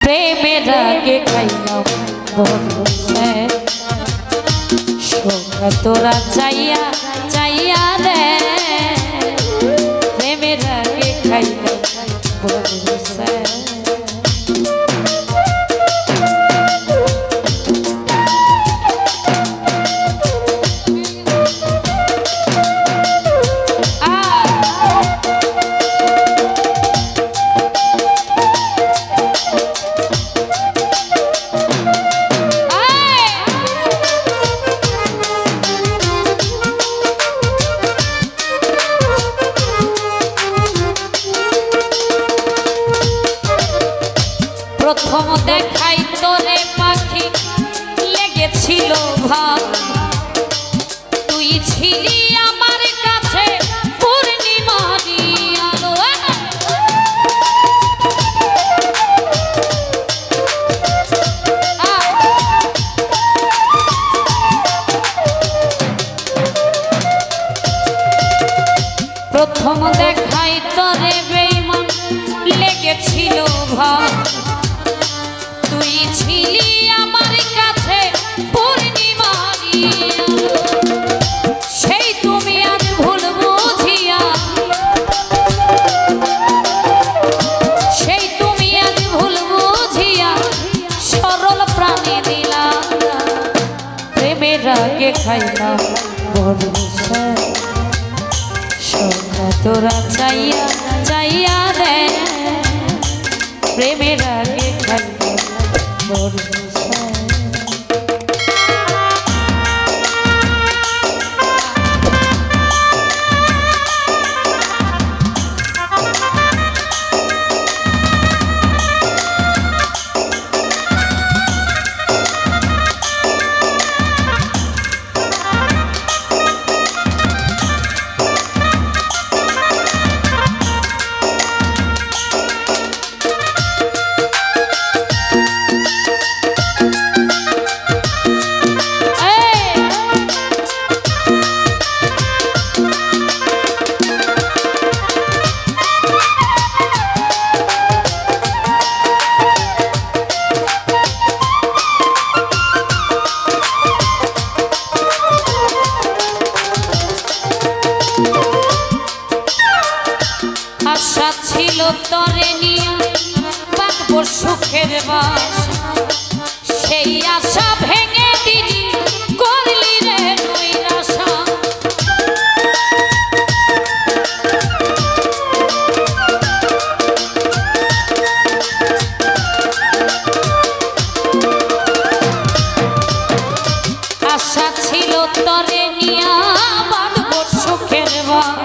প্রেমের আগে খাইলাম বরসে সোনা তোরা চাইয়া চাইয়া দে প্রেমের আগে খাইলাম বরসে প্রথম দেখাই তোরে পাখি লেগেছিল ভাব তুই ছিলি আমার কাছে পূর্ণিমারি আলো প্রথম দেখাই তোরে বেঈমান লেগেছিল ভাব তুই ছিলি আমার কাছে পূর্ণিমারি সেই তুমি আজ ভুল বুঝিয়া সেই তুমি আজ ভুল বুঝিয়া সরল প্রাণে দিলা প্রেমের আগে খাইলাম বরসে সোনা তোরা চাইয়া চাইয়া দে প্রেমের আগে খাইলাম বরসে আশা ছিল তরে নিয়ে বাঁধবো সুখের বাস সেই আশা ভেঙে দিলি করলি রে নৈরাশা আশা ছিল তরে নিয়ে বাঁধবো সুখের বাস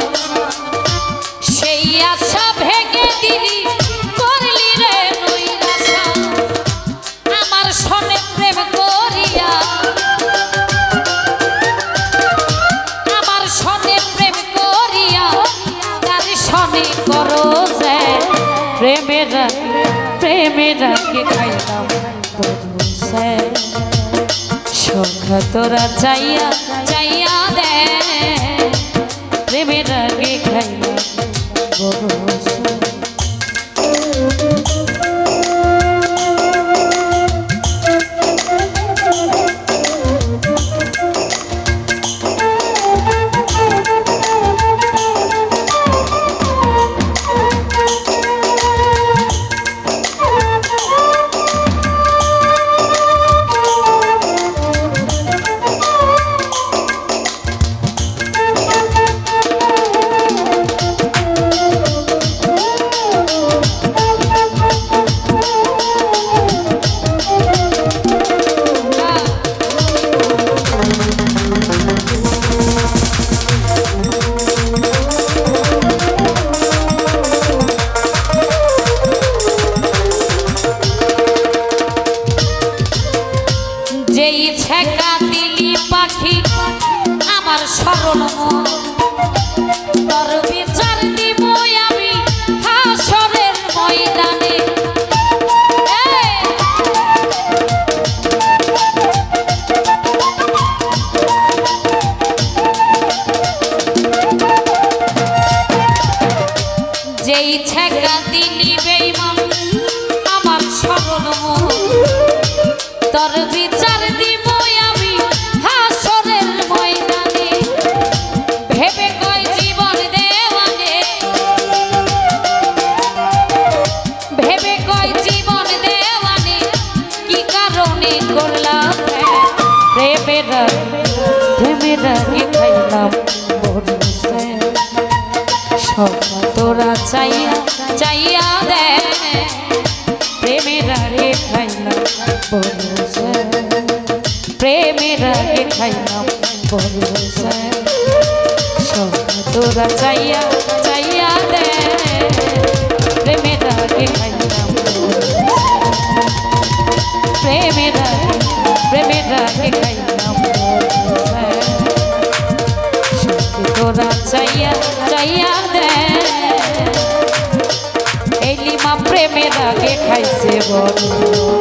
সেই আশা ভেঙে দিলি করলি রে নৈরাশা আমার সনে প্রেম করিয়া আমার সনে প্রেম করিয়া তার সনে করো যে প্রেমের আগে খাইলাম বরসে সোনা তোরা চাইয়া চাইয়া দে প্রেমের আগে খাইলাম বরসে যেই ছেকা দিলি পাখি আমার স্মরণ তোর বিচার দিব আমি হাসরের ময়দানে যেই ছেকা দিলি বেঈমান আমার স্মরণ তোর বিচার দিব আমি হাসরের ময়দানে ভেবে কই জীবন দেওয়ানে ভেবে কই জীবন দেওয়ানে কি কারণে করলাম প্রেমের খাইলাম সব তোরা চাইয়া চাইয়া দে প্রেমের খাইলাম প্রেমের খাইলাম সব তোরা চাইয়া চাইয়া দে প্রেমের খাইলাম প্রেমের খাইলাম তোরা চাইয়া চাইয়া দে এলিমা প্রেমের আগে খাইছে বড়